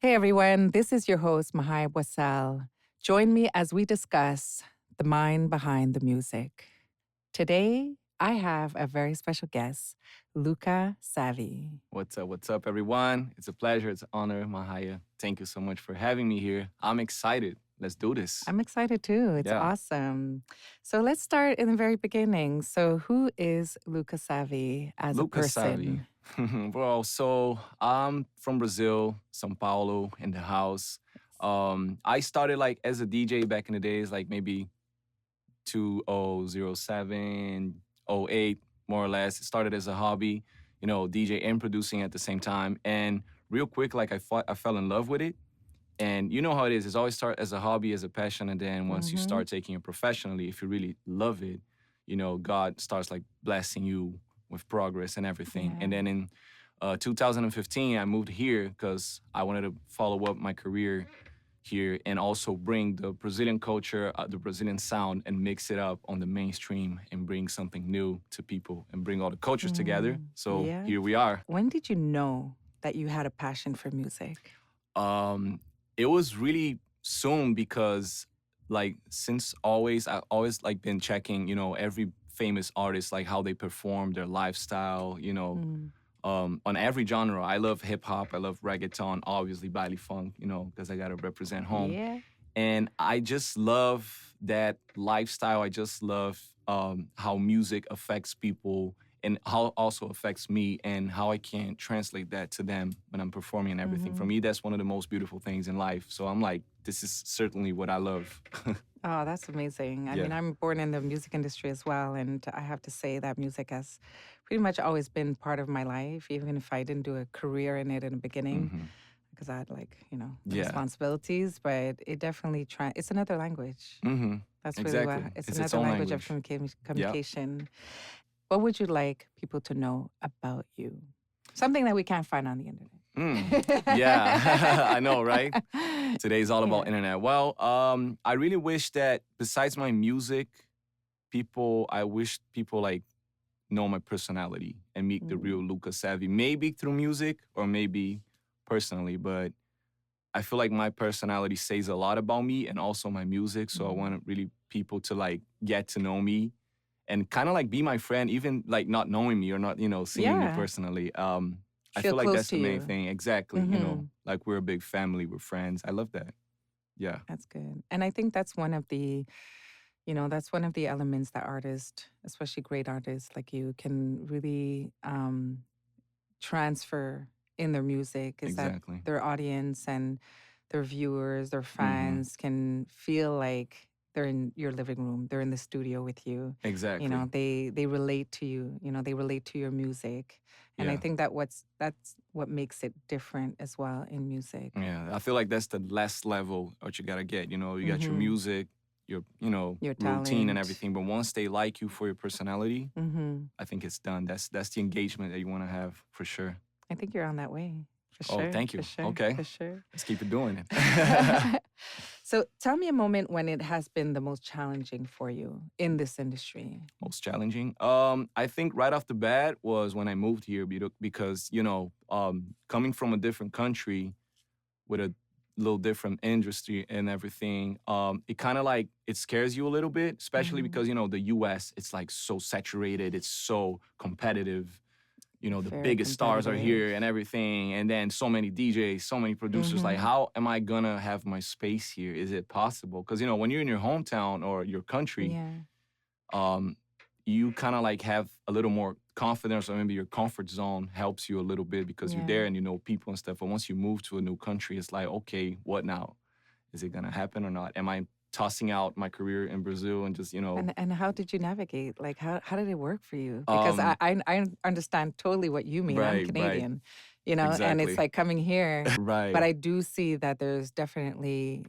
Hey everyone, this is your host, Mahai Wasal. Join me as we discuss the mind behind the music. Today, I have a very special guest, Lucca Savi. What's up, everyone? It's a pleasure. It's an honor, Mahaya. Thank you so much for having me here. I'm excited. Let's do this. I'm excited too. It's Yeah. awesome. So let's start in the very beginning. So, who is Lucca Savi as a Lucca Savi. person? Well, so I'm from Brazil, São Paulo, in the house. I started like as a DJ back in the days, like maybe 2007, '08, more or less. It started as a hobby, DJ and producing at the same time. And real quick, like I fell in love with it. And you know how it is. It's always start as a hobby, as a passion, and then once you Mm-hmm. start taking it professionally, if you really love it, God starts like blessing you with progress and everything. Yeah. And then in 2015, I moved here because I wanted to follow up my career here and also bring the Brazilian culture, the Brazilian sound, and mix it up on the mainstream and bring something new to people and bring all the cultures together. So Yeah. here we are. When did you know that you had a passion for music? Um, it was really soon because like since always I always like been checking, every famous artist like how they perform, their lifestyle, Mm. on every genre. I love hip hop, I love reggaeton, obviously baile funk, because I gotta represent home. Yeah. And I just love that lifestyle. I just love how music affects people and how it also affects me and how I can translate that to them when I'm performing and everything. For Mm-hmm. me, that's one of the most beautiful things in life. So I'm like, this is certainly what I love. Oh, that's amazing. I mean, Yeah. I'm born in the music industry as well, and I have to say that music has pretty much always been part of my life, even if I didn't do a career in it in the beginning, Hmm. because I had the Yeah. responsibilities. But it definitely it's another language. Hmm. That's really what Exactly. it's It's its another own language of language. Yeah. communication. What would you like people to know about you? Something that we can't find on the Yeah. I internet. know, right? Today's all Yeah. about internet. Well, I really wish that besides my music, I wish people like know my personality and meet the real Mm. Lucca Savi. Maybe through music or maybe personally, but I feel like my personality says a lot about me and also my music. So I Mm. want really people to like get to know me and kind of like be my friend, even like not knowing me or not, seeing me Yeah. personally. I Feel feel like close that's to the main you. thing. Exactly. Mm-hmm. Like we're a big family, we're friends. I love that. Yeah. That's good. And I think that's one of that's one of the elements that artists, especially great artists like you, can really transfer in their music is that Exactly. their audience and their viewers, their Hmm. fans can feel like they're in your living room, they're in the studio with you. Exactly. They relate to you, they relate to your music. And I Yeah. think that's what makes it different as well in music. Yeah, I feel like that's the last level what you gotta get. You got your Mm-hmm. music, your Your routine and talent. everything. But once they like you for your personality, Mm-hmm. I think it's done. That's the engagement that you want to have for sure. I think you're on that way. For Oh, sure, thank for you. sure, Okay, for sure. let's keep it doing it. So tell me a moment when it has been the most challenging for you in this industry. Most challenging. I think right off the bat was when I moved here because coming from a different country with a little different industry and everything, it kind of like it scares you a little bit, especially Hmm. because the U.S. it's like so saturated, it's so competitive. The Very biggest stars are competitive. here and everything, and then so many DJs, so many producers. Like, Hmm. how am I gonna have my space here? Is it possible? Because when you're in your hometown or your country, Yeah, um, you kind of like have a little more confidence, or maybe your comfort zone helps you a little bit because you're yeah. there and you know people and stuff. But once you move to a new country, it's like, okay, what now? Is it gonna happen or not? Am I tossing out my career in Brazil and just And how did you navigate? Like how did it work for you? Because um I understand totally what you mean. I'm right, Canadian, and it's exactly. like coming here, but Right. I do see that there's definitely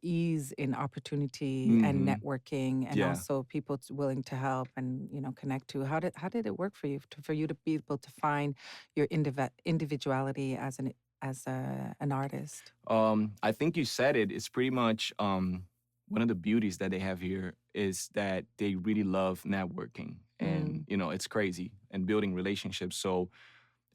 ease in opportunity and Mm-hmm. networking, and Yeah. also people willing to help and connect to. How did it work for you for you to be able to find your individuality as an artist? I think you said it. It's pretty much one of the beauties that they have here is that they really love networking, and Mm, it's crazy and building relationships. So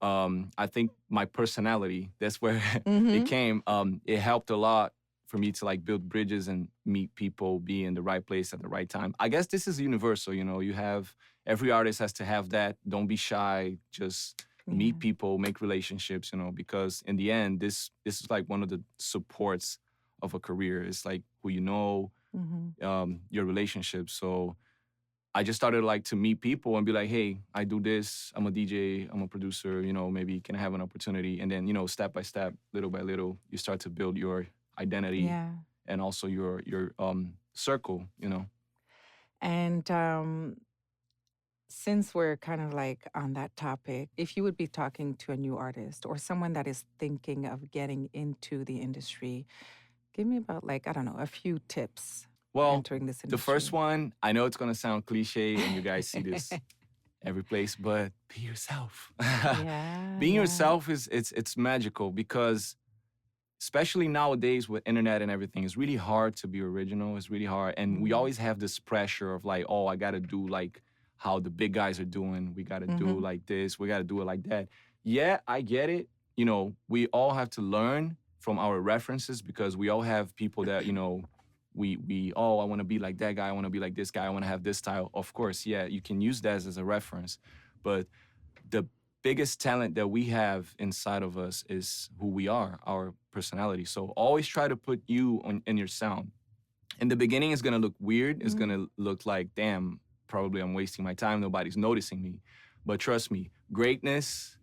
I think my personality, that's where it Mm-hmm. came. It helped a lot for me to like build bridges and meet people, be in the right place at the right time. I guess this is universal, you know, you have every artist has to have that. Don't be shy, just Yeah. meet people, make relationships, you know, because in the end, this is like one of the supports of a career. It's like who you know, Mm-hmm. your relationships. So I just started like to meet people and be like, hey, I do this. I'm a DJ. I'm a producer. You know, maybe can I have an opportunity? And then, you know, step by step, little by little, you start to build your identity Yeah. and also your circle. You know. And since we're kind of like on that topic, if you would be talking to a new artist or someone that is thinking of getting into the industry, give me about like, I don't know, a few tips for Well, entering this the first industry. one, I know it's gonna sound cliche, and you guys see this every place, but be yourself. Yeah, Being yeah. yourself is it's magical because especially nowadays with internet and everything, it's really hard to be original. It's really hard. And we Mm. always have this pressure of like, oh, I gotta do like how the big guys are doing. We gotta do Mm-hmm. like this. We gotta do it like that. Yeah, I get it. You know, we all have to learn from our references because we all have people that, you know, we oh, I wanna be like that guy, I wanna be like this guy, I wanna have this style. Of course, yeah, you can use that as a reference. But the biggest talent that we have inside of us is who we are, our personality. So always try to put you on in your sound. In the beginning, it's gonna look weird. It's Mm. gonna look like, damn, probably I'm wasting my time. Nobody's noticing me. But trust me, greatness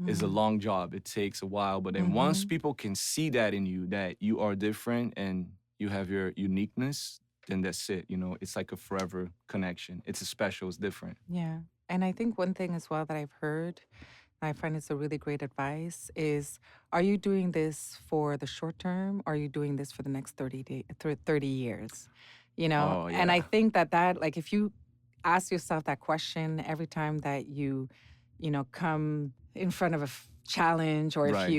is a Mm. long job. It takes a while. But then once Mm-hmm. people can see that in you, that you are different and you have your uniqueness, then that's it. You know, it's like a forever connection. It's a special, it's different. Yeah. And I think one thing as well that I've heard, I find it's a really great advice, is are you doing this for the short term? Or are you doing this for the next 30 years? You know, Oh and I yeah. think that like if you ask yourself that question every time that come in front of a challenge, or if Right.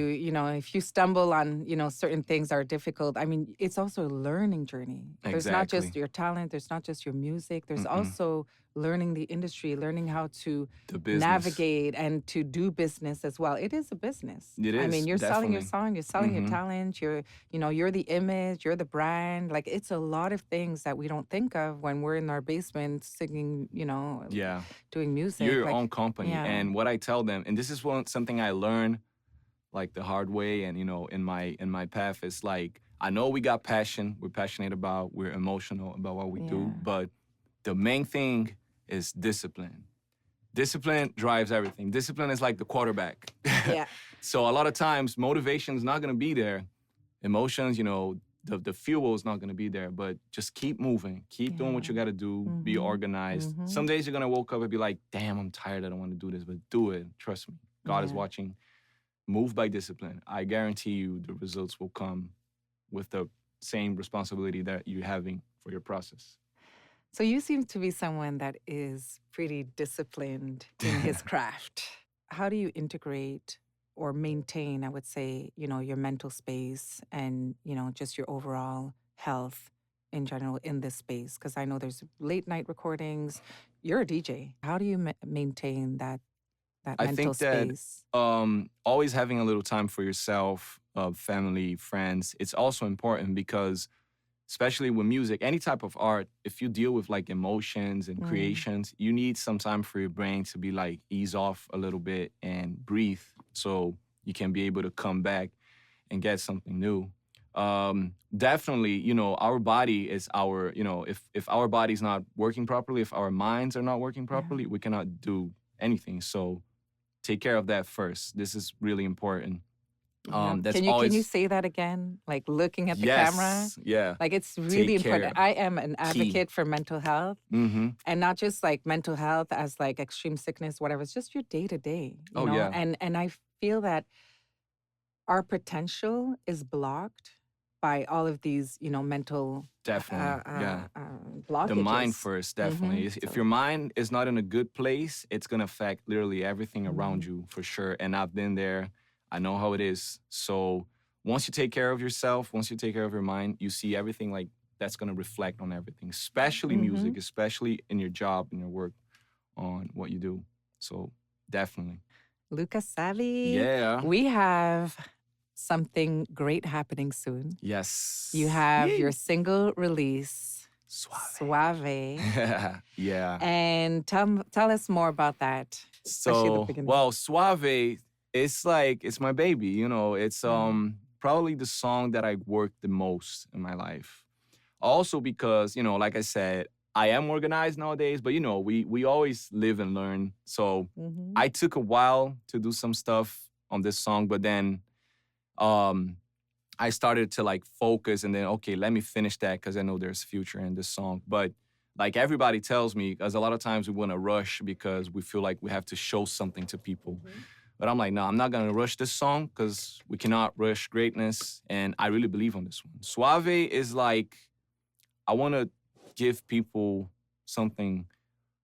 if you stumble on, certain things are difficult. I mean, it's also a learning journey. There's not just Exactly. your talent, there's not just your music, there's Mm-mm. also learning the industry, learning how to The business. navigate and to do business as well. It is a business. It I is mean, you're selling your definitely. song, you're selling your Mm-hmm. talent, you're the image, you're the brand. Like, it's a lot of things that we don't think of when we're in our basement singing, Yeah. doing You're music. your own Like, company. yeah. And what I tell them, and this is something I learned like the hard way and you know, in my path is like I know we got passion, we're passionate about, we're emotional about what we do, Yeah. but the main thing is discipline. Discipline drives everything. Discipline is like the quarterback. Yeah. So a lot of times motivation is not gonna be there. Emotions, you know, the fuel is not gonna be there, but just keep moving, keep doing what Yeah. you gotta do, be Mm-hmm. organized. Mm-hmm. Some days you're gonna wake up and be like, damn, I'm tired, I don't wanna do this, but do it. Trust me. God is Yeah. watching. Move by discipline. I guarantee you the results will come with the same responsibility that you're having for your process. So you seem to be someone that is pretty disciplined in his craft. How do you integrate or maintain, I would say, your mental space and, just your overall health in general in this space? Because I know there's late night recordings. You're a DJ. How do you maintain that I mental think that space? always having a little time for yourself, family, friends, it's also important because especially with music, any type of art, if you deal with like emotions and Mm, creations, you need some time for your brain to be like ease off a little bit and breathe so you can be able to come back and get something new. Definitely, you know, our body is our, you know, if our body's not working properly, if our minds are not working yeah. properly, we cannot do anything. So take care of that first. This is really important. Yeah. That's Can you always say that again? Like, looking at the camera? yes, yeah. Like, it's really Take important. care. I am an Key. advocate for mental health. Mm-hmm. And not just like mental health as like extreme sickness, whatever. It's just your day to day, Oh yeah, And I feel that our potential is blocked by all of these, mental definitely. Yeah. The mind blockages. first, Mm-hmm. definitely. If So your mind is not in a good place, it's gonna affect literally everything around mm, you for sure. And I've been there. I know how it is. So once you take care of yourself, once you take care of your mind, you see everything like that's gonna reflect on everything, especially mm-hmm. music, especially in your job, in your work, on what you do. So definitely. Lucca Savi. Yeah. We have something great happening soon. You Yes. have your Yay. single release, Suave. Suave. Yeah. And tell us more about that, especially the So, beginning. well, Suave, it's like it's my baby, you know. It's Right. probably the song that I worked the most in my life. Also because, like I said, I am organized nowadays, but we always live and learn. So, Mm-hmm. I took a while to do some stuff on this song, but then um I started to like focus and then okay, let me finish that because I know there's future in this song. But like everybody tells me, because a lot of times we want to rush because we feel like we have to show something to people. Mm-hmm. But I'm like, no, I'm not gonna rush this song because we cannot rush greatness. And I really believe on this one. Suave is like I want to give people something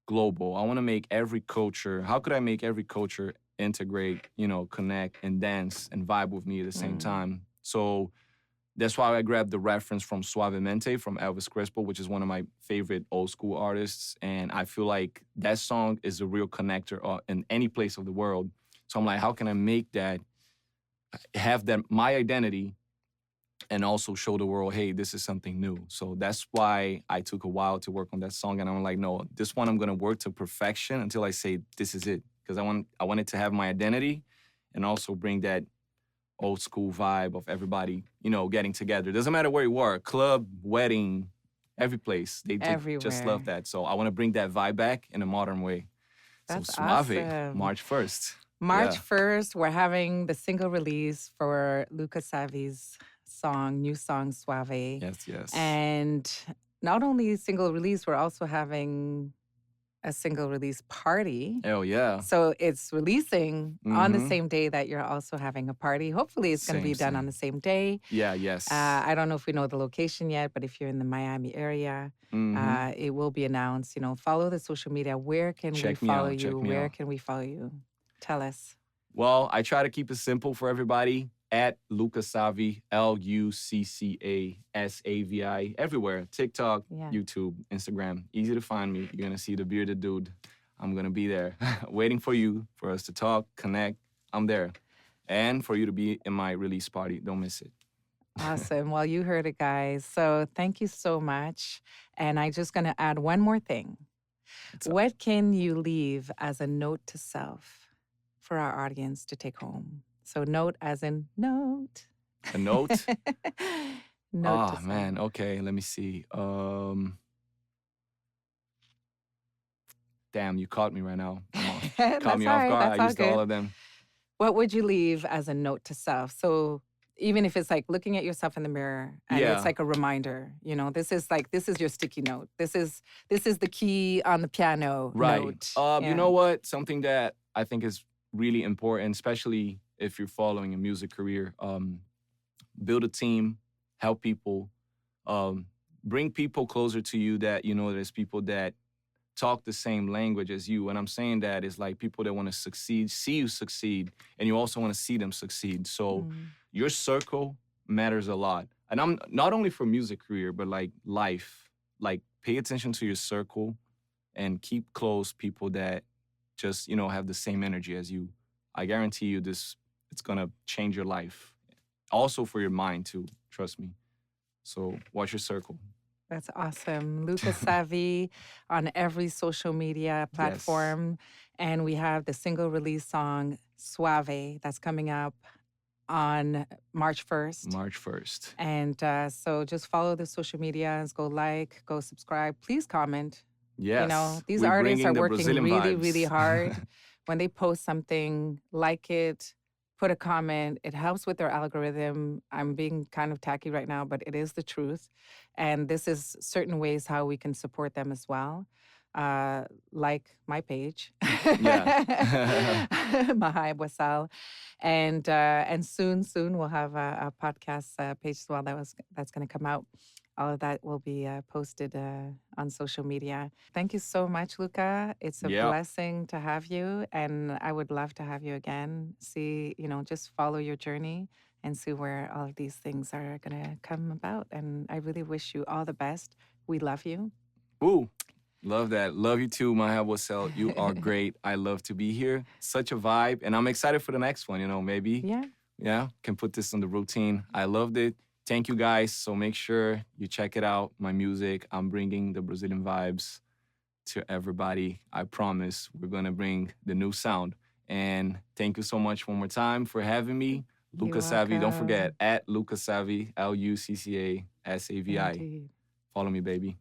global. I want to make every culture. How could I make every culture integrate, connect and dance and vibe with me at the same Mm. time? So that's why I grabbed the reference from Suavemente from Elvis Crespo, which is one of my favorite old school artists. And I feel like that song is a real connector in any place of the world. So I'm like, how can I make that, have that my identity, and also show the world, hey, this is something new. So that's why I took a while to work on that song. And I'm like, no, this one I'm gonna work to perfection until I say this is it. Because I wanted to have my identity and also bring that old school vibe of everybody, getting together. Doesn't matter where you are, club, wedding, every place. They just love Everywhere. that. So I want to bring that vibe back in a modern way. So That's Suave, awesome. March 1st. March Yeah. 1st, we're having the single release for Lucca Savi's new song, Suave. Yes, yes. And not only single release, we're also having a single release party. Oh, yeah. So it's releasing on the Mm-hmm. same day that you're also having a party. Hopefully, it's going to Same, be done on same. the same day. Yeah, yes. I don't know if we know the location yet, but if you're in the Miami area, Mm-hmm. it will be announced. Follow the social media. Where can we Check me follow out. you? Check me Where out. can we follow you? Tell us. Well, I try to keep it simple for everybody. At Lucca Savi, LuccaSavi, everywhere. TikTok, Yeah. YouTube, Instagram. Easy to find me. You're gonna see the bearded dude. I'm gonna be there, waiting for you, for us to talk, connect. I'm there. And for you to be in my release party. Don't miss it. Awesome. Well, you heard it, guys. So thank you so much. And I'm just going to add one more thing. What's up? What can you leave as a note to self for our audience to take home? So, note as in note. A note? Note to Ah, self. man. Okay, let me see. Damn, you caught me right now. I'm off. Caught That's me all off right. guard. I That's all used all good. of them. What would you leave as a note to self? So, even if it's like looking at yourself in the mirror and it's Yeah. like a reminder, this is your sticky note. This is the key on the piano Right. note. You Yeah. know what? Something that I think is really important, especially if you're following a music career, build a team, help people, um, bring people closer to you that there's people that talk the same language as you. And I'm saying that is like people that want to succeed, see you succeed, and you also want to see them succeed. So Mm. your circle matters a lot. And I'm not only for music career, but like life. Like pay attention to your circle and keep close people that just have the same energy as you. I guarantee you this it's gonna change your life. Also for your mind too, trust me. So watch your circle. That's awesome. Lucca Savi on every social media Yes. platform. And we have the single release song Suave that's coming up on March 1st. March 1st. And so just follow the social medias, go like, go subscribe. Please comment. Yes. These We're artists are bringing the working Brazilian really, really vibes. hard. When they post something, like it, put a comment. It helps with their algorithm. I'm being kind of tacky right now, but it is the truth. And this is certain ways how we can support them as well. Like my page, Yeah. Mahai Wasal, and soon we'll have a podcast page as well that's going to come out. All of that will be posted on social media. Thank you so much, Luca. It's a Yeah. blessing to have you, and I would love to have you again. See, just follow your journey and see where all of these things are going to come about. And I really wish you all the best. We love you. Ooh. Love that. Love you too, Maya Wassel. You are great. I love to be here. Such a vibe. And I'm excited for the next one. Maybe, Yeah. yeah, can put this in the routine. I loved it. Thank you guys. So make sure you check it out. My music. I'm bringing the Brazilian vibes to everybody. I promise we're going to bring the new sound. And thank you so much one more time for having me. You're Lucca Savi. Don't forget, welcome. at Lucca Savi, Lucca Savi. Follow me, baby.